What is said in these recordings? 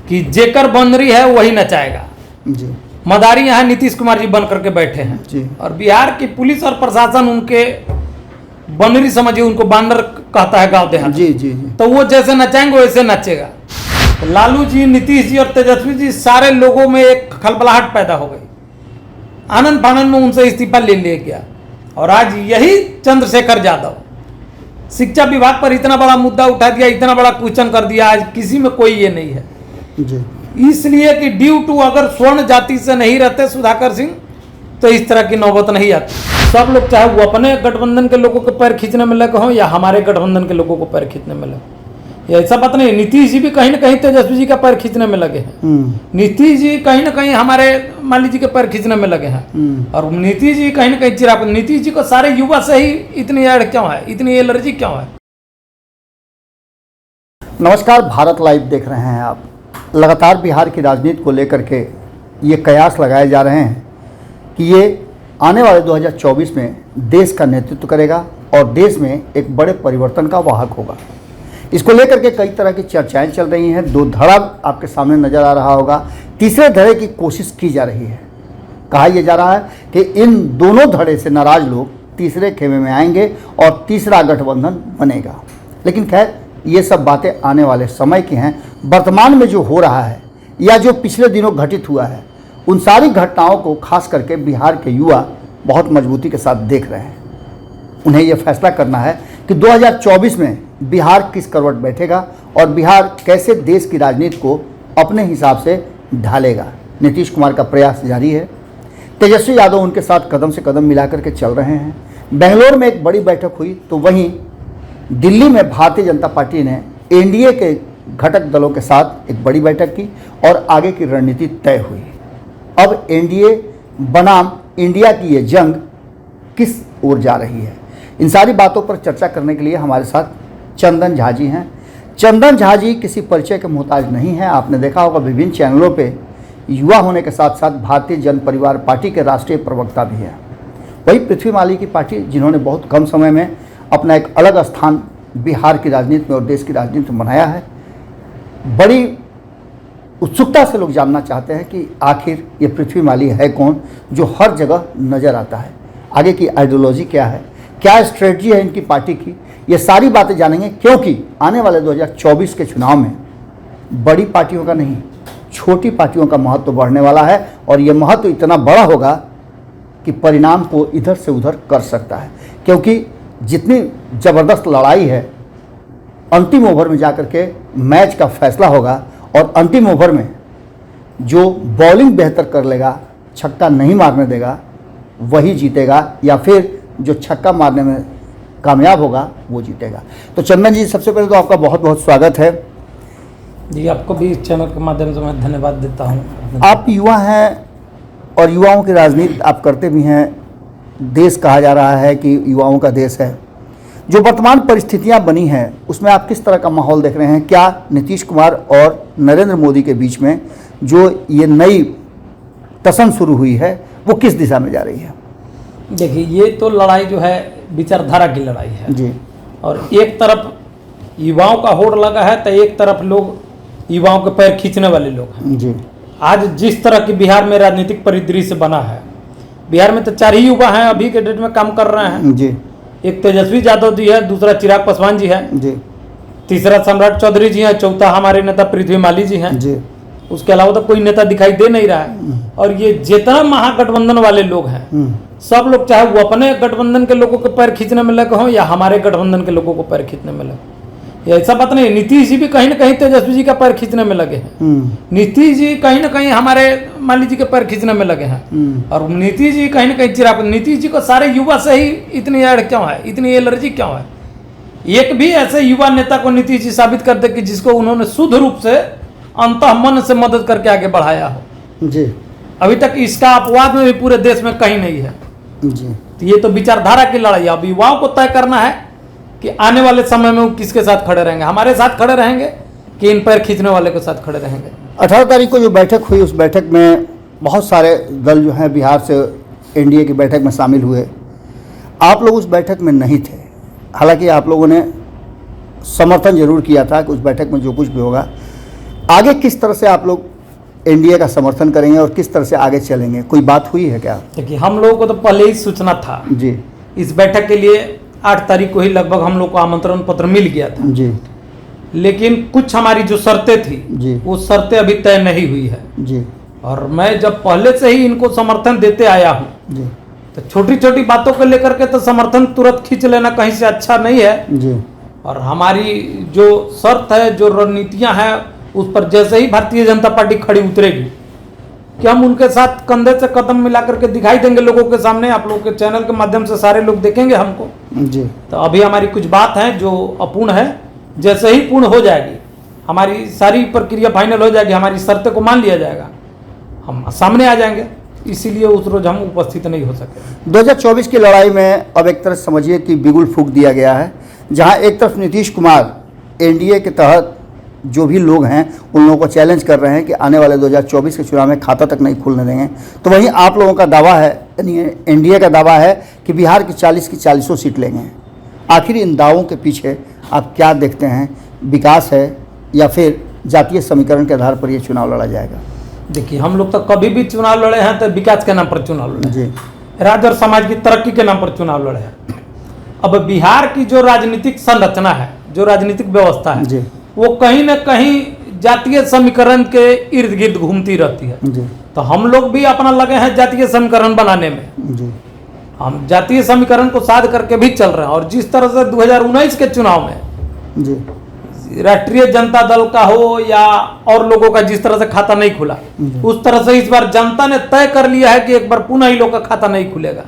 कि जेकर बनरी है वही नचाएगा जी मदारी यहाँ नीतीश कुमार जी बन करके बैठे हैं जी। और बिहार की पुलिस और प्रशासन उनके बनरी समझिए, उनको बांदर कहता है गांव देहात। जी जी जी। तो वो जैसे नचाएंगे वैसे नचेगा। तो लालू जी, नीतीश जी और तेजस्वी जी, सारे लोगों में एक खलबलाहट पैदा हो गई। आनंद फानंद में उनसे इस्तीफा ले लिया गया और आज यही चंद्रशेखर यादव शिक्षा विभाग पर इतना बड़ा मुद्दा उठा दिया, इतना बड़ा क्वेश्चन कर दिया, आज किसी में कोई ये नहीं है जी। इसलिए कि ड्यू टू अगर स्वर्ण जाति से नहीं रहते सुधाकर सिंह तो इस तरह की नौबत नहीं आती। सब लोग चाहे वो अपने गठबंधन के लोगों के पैर खींचने में लगे हों या हमारे गठबंधन के लोगों को पैर खींचने में लगे, ये ऐसा बात नहीं। नीतीश जी भी कहीं ना कहीं तेजस्वी जी का पैर खींचने में लगे हैं, नीतीश जी कहीं ना कहीं हमारे मान लीजिए के पैर खींचने में लगे हैं, और नीतीश जी कहीं ना कहीं चिराग। नीतीश जी को सारे युवा से ही इतनी एड क्यों है, इतनी एलर्जी क्यों है? नमस्कार, भारत लाइव देख रहे हैं आप। लगातार बिहार की राजनीति को लेकर के ये कयास लगाए जा रहे हैं कि ये आने वाले 2024 में देश का नेतृत्व करेगा और देश में एक बड़े परिवर्तन का वाहक होगा। इसको लेकर के कई तरह की चर्चाएं चल रही हैं। दो धड़ा आपके सामने नजर आ रहा होगा, तीसरे धड़े की कोशिश की जा रही है। कहा यह जा रहा है कि इन दोनों धड़े से नाराज लोग तीसरे खेमे में आएंगे और तीसरा गठबंधन बनेगा। लेकिन खैर, ये सब बातें आने वाले समय की हैं। वर्तमान में जो हो रहा है या जो पिछले दिनों घटित हुआ है, उन सारी घटनाओं को खास करके बिहार के युवा बहुत मजबूती के साथ देख रहे हैं। उन्हें यह फैसला करना है कि 2024 में बिहार किस करवट बैठेगा और बिहार कैसे देश की राजनीति को अपने हिसाब से ढालेगा। नीतीश कुमार का प्रयास जारी है, तेजस्वी यादव उनके साथ कदम से कदम मिलाकर के चल रहे हैं। बेंगलोर में एक बड़ी बैठक हुई तो वहीं दिल्ली में भारतीय जनता पार्टी ने एनडीए के घटक दलों के साथ एक बड़ी बैठक की और आगे की रणनीति तय हुई। अब एनडीए बनाम इंडिया की ये जंग किस ओर जा रही है, इन सारी बातों पर चर्चा करने के लिए हमारे साथ चंदन झा जी हैं। चंदन झा जी किसी परिचय के मोहताज नहीं हैं। आपने देखा होगा विभिन्न चैनलों पे युवा होने के साथ साथ भारतीय जन परिवार पार्टी के राष्ट्रीय प्रवक्ता भी हैं। वही पृथ्वी माली की पार्टी, जिन्होंने बहुत कम समय में अपना एक अलग स्थान बिहार की राजनीति में और देश की राजनीति में बनाया है। बड़ी उत्सुकता से लोग जानना चाहते हैं कि आखिर ये पृथ्वी माली है कौन, जो हर जगह नज़र आता है। आगे की आइडियोलॉजी क्या है, क्या स्ट्रेटजी है इनकी पार्टी की, ये सारी बातें जानेंगे। क्योंकि आने वाले 2024 के चुनाव में बड़ी पार्टियों का नहीं, छोटी पार्टियों का महत्व बढ़ने वाला है और ये महत्व इतना बड़ा होगा कि परिणाम को इधर से उधर कर सकता है। क्योंकि जितनी ज़बरदस्त लड़ाई है, अंतिम ओवर में जाकर के मैच का फैसला होगा और अंतिम ओवर में जो बॉलिंग बेहतर कर लेगा, छक्का नहीं मारने देगा, वही जीतेगा, या फिर जो छक्का मारने में कामयाब होगा वो जीतेगा। तो चंदन जी, सबसे पहले तो आपका बहुत बहुत स्वागत है जी। आपको भी इस चैनल के माध्यम से मैं धन्यवाद देता हूँ। आप युवा हैं और युवाओं की राजनीति आप करते भी हैं। देश कहा जा रहा है कि युवाओं का देश है। जो वर्तमान परिस्थितियां बनी हैं उसमें आप किस तरह का माहौल देख रहे हैं? क्या नीतीश कुमार और नरेंद्र मोदी के बीच में जो ये नई टसन शुरू हुई है वो किस दिशा में जा रही है? देखिए, ये तो लड़ाई जो है विचारधारा की लड़ाई है जी। और एक तरफ युवाओं का होड़ लगा है तो एक तरफ लोग युवाओं के पैर खींचने वाले लोग हैं जी। आज जिस तरह की बिहार में राजनीतिक परिदृश्य बना है, बिहार में तो 4 ही युवा हैं अभी के डेट में काम कर रहे हैं जी। एक तेजस्वी यादव जी है, दूसरा चिराग पासवान जी है जी, तीसरा सम्राट चौधरी जी हैं, चौथा हमारे नेता पृथ्वी माली जी हैं जी। उसके अलावा तो कोई नेता दिखाई दे नहीं रहा है। और ये जितना महागठबंधन वाले लोग हैं, सब लोग चाहे वो अपने गठबंधन के लोगों के पैर खींचने में लगे हों या हमारे गठबंधन के लोगों को पैर खींचने में लगे, ये ऐसा बात नहीं। नीतीश जी भी कहीं ना कहीं तेजस्वी जी का पैर खींचने में लगे हैं, नीतीश जी कहीं ना कहीं हमारे मान लीजिए के पैर खींचने में लगे हैं, और नीतीश जी कहीं ना कहीं चिराग। नीतीश जी को सारे युवा से ही इतनी एड क्यों है, इतनी एलर्जी क्यों है? एक भी ऐसे युवा नेता को नीतीश जी साबित कर दे कि जिसको उन्होंने शुद्ध रूप से अंतःमन से मदद करके आगे बढ़ाया हो जी। अभी तक इसका अपवाद में भी पूरे देश में कहीं नहीं है जी। तो ये तो विचारधारा की लड़ाई है। अब युवाओं को तय करना है कि आने वाले समय में वो किसके साथ खड़े रहेंगे, हमारे साथ खड़े रहेंगे कि इन पैर खींचने वाले के साथ खड़े रहेंगे। 18 तारीख को जो बैठक हुई, उस बैठक में बहुत सारे दल जो हैं बिहार से एनडीए की बैठक में शामिल हुए। आप लोग उस बैठक में नहीं थे, हालांकि आप लोगों ने समर्थन जरूर किया था कि उस बैठक में जो कुछ भी होगा आगे किस तरह से आप लोग एनडीए का समर्थन करेंगे और किस तरह से आगे चलेंगे, कोई बात हुई है क्या? देखिए, हम लोगों को तो पहले ही सूचना था जी। इस बैठक के लिए 8 तारीख को ही लगभग हम लोग को आमंत्रण पत्र मिल गया था जी। लेकिन कुछ हमारी जो शर्तें थी जी। वो शर्तें अभी तय नहीं हुई है जी। और मैं जब पहले से ही इनको समर्थन देते आया हूँ जी। तो छोटी छोटी बातों को लेकर के तो समर्थन तुरंत खींच लेना कहीं से अच्छा नहीं है जी। और हमारी जो शर्त है, जो रणनीतियां हैं, उस पर जैसे ही भारतीय जनता पार्टी खड़ी उतरेगी कि हम उनके साथ कंधे से कदम मिला करके दिखाई देंगे लोगों के सामने। आप लोगों के चैनल के माध्यम से सारे लोग देखेंगे हमको जी। तो अभी हमारी कुछ बात है जो अपूर्ण है, जैसे ही पूर्ण हो जाएगी, हमारी सारी प्रक्रिया फाइनल हो जाएगी, हमारी शर्तें को मान लिया जाएगा, हम सामने आ जाएंगे। इसीलिए उस रोज हम उपस्थित नहीं हो सके। 2024 की लड़ाई में अब एक तरह समझिए कि बिगुल फूंक दिया गया है, जहां एक तरफ नीतीश कुमार एनडीए के तहत जो भी लोग हैं उन लोगों को चैलेंज कर रहे हैं कि आने वाले 2024 के चुनाव में खाता तक नहीं खुलने देंगे, तो वहीं आप लोगों का दावा है, यानी एनडीए का दावा है कि बिहार की 40 की 40 सीट लेंगे। आखिर इन दावों के पीछे आप क्या देखते हैं, विकास है या फिर जातीय समीकरण के आधार पर ये चुनाव लड़ा जाएगा? देखिए, हम लोग तो कभी भी चुनाव लड़े हैं तो विकास के नाम पर चुनाव लड़े जी। राज्य और समाज की तरक्की के नाम पर चुनाव लड़े हैं। अब बिहार की जो राजनीतिक संरचना है, जो राजनीतिक व्यवस्था है जी। वो कहीं न कहीं जातीय समीकरण के इर्द गिर्द घूमती रहती है। जी। तो हम लोग भी अपना लगे हैं जातीय समीकरण बनाने में। जी। हम जातीय समीकरण को साध करके भी चल रहे हैं और जिस तरह से 2019 के चुनाव में जी। राष्ट्रीय जनता दल का हो या और लोगों का जिस तरह से खाता नहीं खुला, उस तरह से इस बार जनता ने तय कर लिया है कि एक बार पुनः ही लोग का खाता नहीं खुलेगा।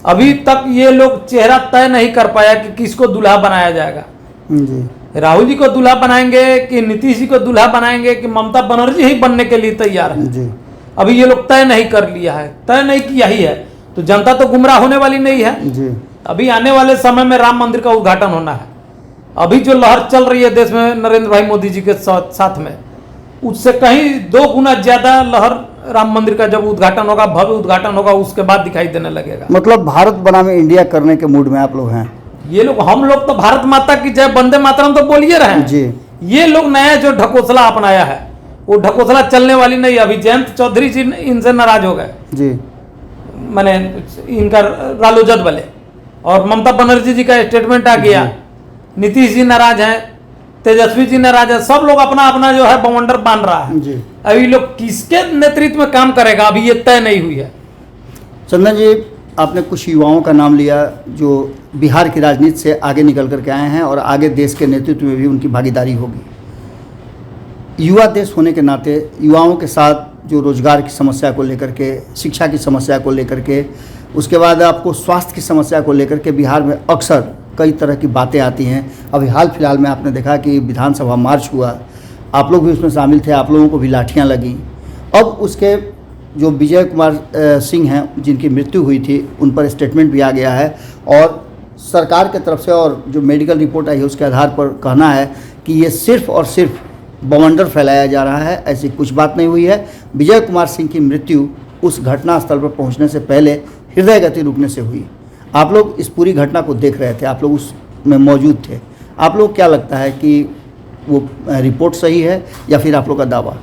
अभी तक ये लोग चेहरा तय नहीं कर पाया कि किसको दूल्हा बनाया जाएगा। जी। राहुल जी को दूल्हा बनाएंगे कि नीतीश जी को दूल्हा बनाएंगे कि ममता बनर्जी ही बनने के लिए तैयार है। जी। अभी ये लोग तय नहीं कर लिया है, तय नहीं किया ही है, तो जनता तो गुमराह होने वाली नहीं है। जी। अभी आने वाले समय में राम मंदिर का उद्घाटन होना है। अभी जो लहर चल रही है देश में नरेंद्र भाई मोदी जी के साथ में, उससे कहीं 2 गुना ज्यादा लहर राम मंदिर का जब उद्घाटन होगा, भव्य उद्घाटन होगा, उसके बाद दिखाई देने लगेगा। मतलब भारत बनाम इंडिया करने के मूड में आप लोग हैं? ये लोग, हम लोग तो भारत माता की जय, वंदे मातरम तो बोलिए रहे हैं जी। ये लोग नया जो ढकोसला अपनाया है वो ढकोसला चलने वाली नहीं। अभी जयंत चौधरी जी इनसे नाराज हो गए जी। मैंने इनका रालोजद वाले, और ममता बनर्जी जी का स्टेटमेंट आ गया, नीतीश जी नाराज हैं, तेजस्वी जी नाराज है, सब लोग अपना अपना जो है बवंडर बांध रहा है। जी। अभी लोग किसके नेतृत्व में काम करेगा अभी ये तय नहीं हुई है। चंदन जी, आपने कुछ युवाओं का नाम लिया जो बिहार की राजनीति से आगे निकल करके आए हैं और आगे देश के नेतृत्व में भी उनकी भागीदारी होगी। युवा देश होने के नाते युवाओं के साथ जो रोजगार की समस्या को लेकर के, शिक्षा की समस्या को लेकर के, उसके बाद आपको स्वास्थ्य की समस्या को लेकर के बिहार में अक्सर कई तरह की बातें आती हैं। अभी हाल फिलहाल में आपने देखा कि विधानसभा मार्च हुआ, आप लोग भी उसमें शामिल थे, आप लोगों को भी लाठियाँ लगीं। अब उसके जो विजय कुमार सिंह हैं जिनकी मृत्यु हुई थी, उन पर स्टेटमेंट भी आ गया है और सरकार की तरफ से और जो मेडिकल रिपोर्ट आई है उसके आधार पर कहना है कि ये सिर्फ और सिर्फ बवंडर फैलाया जा रहा है, ऐसी कुछ बात नहीं हुई है। विजय कुमार सिंह की मृत्यु उस घटनास्थल पर पहुंचने से पहले हृदय गति रुकने से हुई। आप लोग इस पूरी घटना को देख रहे थे, आप लोग उसमें मौजूद थे। आप लोग क्या लगता है कि वो रिपोर्ट सही है या फिर आप लोग का दावा?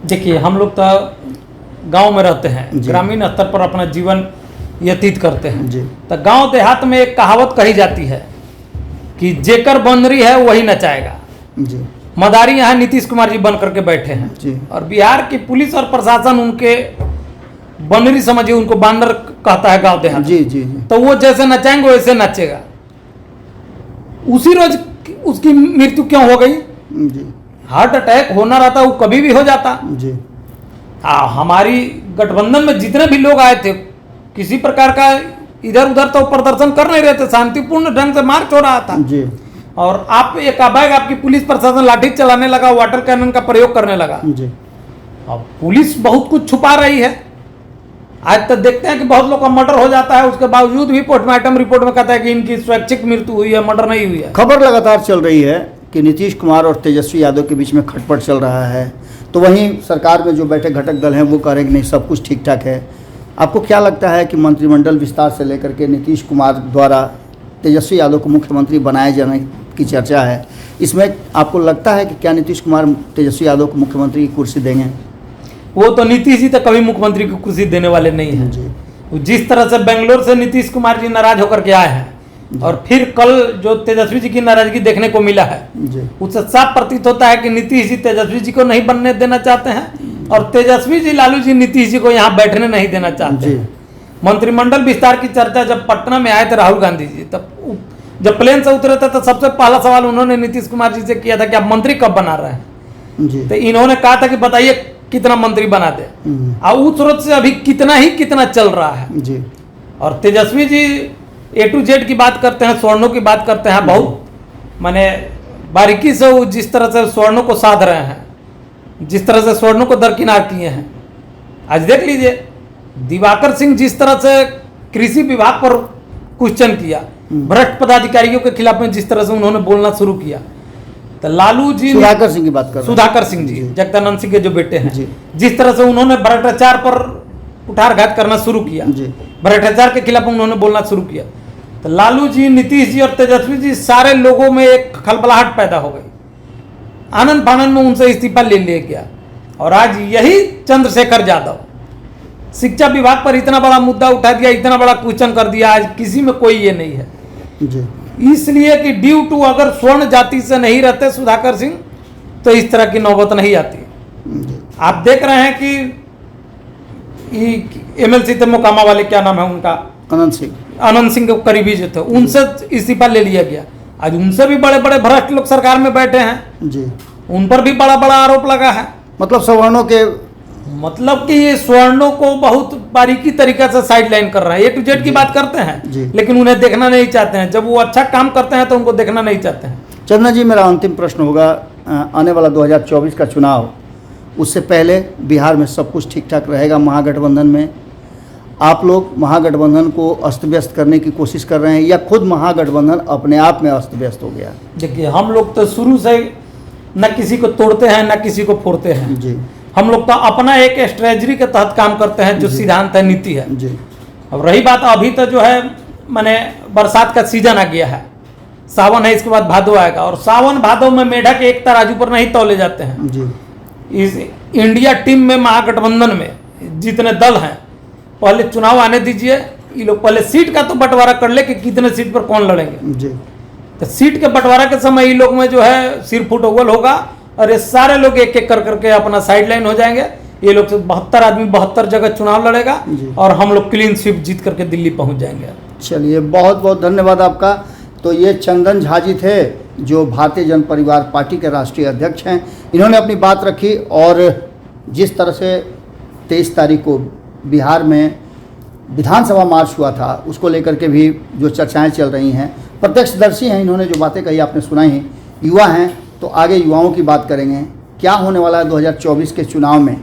देखिए, हम लोग तो गांव में रहते हैं, ग्रामीण स्तर पर अपना जीवन व्यतीत करते हैं जी। तो गांव देहात में एक कहावत कही जाती है कि जेकर बनरी है वही नचाएगा। जी। मदारी यहाँ नीतीश कुमार जी बन करके बैठे हैं जी। और बिहार की पुलिस और प्रशासन उनके बनरी समझिए, उनको बांदर कहता है गांव देहात। जी। जी। जी। तो वो जैसे नचाएंगे वैसे नचेगा। उसी रोज उसकी मृत्यु क्यों हो गई? जी। हार्ट अटैक होना रहता वो कभी भी हो जाता। जी। हमारी गठबंधन में जितने भी लोग आए थे, किसी प्रकार का इधर उधर तो प्रदर्शन कर नहीं रहे थे, शांतिपूर्ण ढंग से मार्च हो रहा था। जी। और आप एकाएक आपकी पुलिस प्रशासन लाठी चलाने लगा, वाटर कैनन का प्रयोग करने लगा। जी। अब पुलिस बहुत कुछ छुपा रही है। आज तक देखते हैं कि बहुत लोग का मर्डर हो जाता है, उसके बावजूद भी पोस्टमार्टम रिपोर्ट में कहता है कि इनकी स्वैच्छिक मृत्यु हुई है, मर्डर नहीं हुई है। खबर लगातार चल रही है कि नीतीश कुमार और तेजस्वी यादव के बीच में खटपट चल रहा है, तो वहीं सरकार में जो बैठे घटक दल हैं वो कह रहे हैं कि नहीं, सब कुछ ठीक ठाक है। आपको क्या लगता है कि मंत्रिमंडल विस्तार से लेकर के नीतीश कुमार द्वारा तेजस्वी यादव को मुख्यमंत्री बनाए जाने की चर्चा है, इसमें आपको लगता है कि क्या नीतीश कुमार तेजस्वी यादव को मुख्यमंत्री की कुर्सी देंगे? वो तो नीतीश जी तो कभी मुख्यमंत्री की कुर्सी देने वाले नहीं हैं जी। जिस तरह से बेंगलोर से नीतीश कुमार जी नाराज होकर के आए हैं और फिर कल जो तेजस्वी जी की नाराजगी देखने को मिला है, उससे साफ प्रतीत होता है कि नीतीश जी तेजस्वी जी को नहीं बनने देना चाहते हैं और तेजस्वी जी लालू जी नीतीश जी को यहाँ बैठने नहीं देना चाहते हैं। मंत्रिमंडल विस्तार की चर्चा जब पटना में आए थे राहुल गांधी जी, तब जब प्लेन से उतरे थे तो सबसे पहला सवाल उन्होंने नीतीश कुमार जी से किया था कि आप मंत्री कब बना रहे हैं। तो इन्होंने कहा था कि बताइए कितना मंत्री बना दे, और उस सूरत से अभी कितना चल रहा है जी। और Tejashwi ji A to Z की बात करते हैं, स्वर्णों की बात करते हैं, बहुत माने बारीकी से वो जिस तरह से स्वर्णों को साध रहे हैं, जिस तरह से स्वर्णों को दरकिनार किए हैं। आज देख लीजिए दिवाकर सिंह जिस तरह से कृषि विभाग पर क्वेश्चन किया, भ्रष्ट पदाधिकारियों के खिलाफ में जिस तरह से उन्होंने बोलना शुरू किया, तो लालू जी सुधाकर सिंह की बात कर, सुधाकर सिंह जी जगदानंद सिंह के जो बेटे हैं, जिस तरह से उन्होंने भ्रष्टाचार पर कुठारघात करना शुरू किया, भ्रष्टाचार के खिलाफ उन्होंने बोलना शुरू किया, तो लालू जी, नीतीश जी और तेजस्वी जी सारे लोगों में एक खलबलाहट पैदा हो गई। आनंद फानंद में उनसे इस्तीफा ले लिया गया। और आज यही चंद्रशेखर यादव शिक्षा विभाग पर इतना बड़ा मुद्दा उठा दिया, इतना बड़ा क्वेश्चन कर दिया, आज किसी में कोई ये नहीं है जी। इसलिए कि ड्यू टू अगर स्वर्ण जाति से नहीं रहते सुधाकर सिंह तो इस तरह की नौबत नहीं आती। आप देख रहे हैं कि MLC थे मोकामा वाले, क्या नाम है उनका, आनंद सिंह के करीबी जो थे, उनसे इस्तीफा ले लिया गया। आज उनसे भी बड़े बड़े भ्रष्ट लोग सरकार में बैठे हैं जी, उन पर भी बड़ा बड़ा आरोप लगा है। मतलब सवर्णों के, मतलब कि ये स्वर्णों को बहुत बारीकी तरीके से साइडलाइन कर रहे हैं, A to Z की बात करते हैं लेकिन उन्हें देखना नहीं चाहते हैं। जब वो अच्छा काम करते हैं तो उनको देखना नहीं चाहते हैं। चंदन जी, मेरा अंतिम प्रश्न होगा, आने वाला 2024 का चुनाव, उससे पहले बिहार में सब कुछ ठीक ठाक रहेगा? महागठबंधन में आप लोग महागठबंधन को अस्त व्यस्त करने की कोशिश कर रहे हैं या खुद महागठबंधन अपने आप में अस्त व्यस्त हो गया? देखिए, हम लोग तो शुरू से न किसी को तोड़ते हैं न किसी को फोड़ते हैं जी। हम लोग तो अपना एक स्ट्रेटजी के तहत काम करते हैं, जो सिद्धांत है, नीति है जी। अब रही बात, अभी तो जो है माने बरसात का सीजन आ गया है, सावन है, इसके बाद भादो आएगा, और सावन भादो में मेढक एक तराजू पर नहीं तौले जाते हैं जी। इस इंडिया टीम में महागठबंधन में जितने दल हैं, पहले चुनाव आने दीजिए, ये लोग पहले सीट का तो बंटवारा कर ले कि कितने सीट पर कौन लड़ेंगे जी। तो सीट के बंटवारा के समय ये लोग में जो है सिर फुटबॉल होगा और ये सारे लोग एक एक कर करके अपना साइडलाइन हो जाएंगे। ये लोग 72 आदमी 72 जगह चुनाव लड़ेगा और हम लोग क्लीन स्वीप जीत करके दिल्ली पहुंच जाएंगे। चलिए, बहुत बहुत धन्यवाद आपका। तो ये चंदन झा जी थे, जो भारतीय जन परिवार पार्टी के राष्ट्रीय अध्यक्ष हैं। इन्होंने अपनी बात रखी और जिस तरह से 23 तारीख को बिहार में विधानसभा मार्च हुआ था, उसको लेकर के भी जो चर्चाएं चल रही हैं, प्रत्यक्षदर्शी हैं, इन्होंने जो बातें कही आपने सुनाई हैं, युवा हैं, तो आगे युवाओं की बात करेंगे। क्या होने वाला है 2024 के चुनाव में,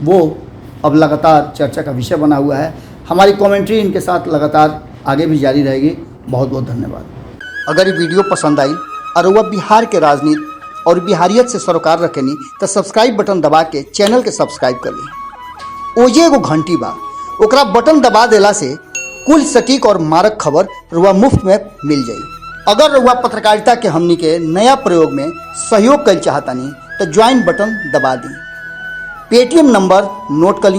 वो अब लगातार चर्चा का विषय बना हुआ है। हमारी कमेंट्री इनके साथ लगातार आगे भी जारी रहेगी। बहुत बहुत धन्यवाद। अगर ये वीडियो पसंद आई और वह बिहार के राजनीति और बिहारियत से सरोकार रखेनी तो सब्सक्राइब बटन दबा के चैनल के सब्सक्राइब कर ली। ओजे एगो घंटी बा, ओकरा बटन दबा देला से कुल सटीक और मारक खबर रुआ मुफ्त में मिल जाई। अगर रुआ पत्रकारिता के हमनी के नया प्रयोग में सहयोग कर चाहतानी तो ज्वाइन बटन दबा दी। पेटीएम नंबर नोट कर ली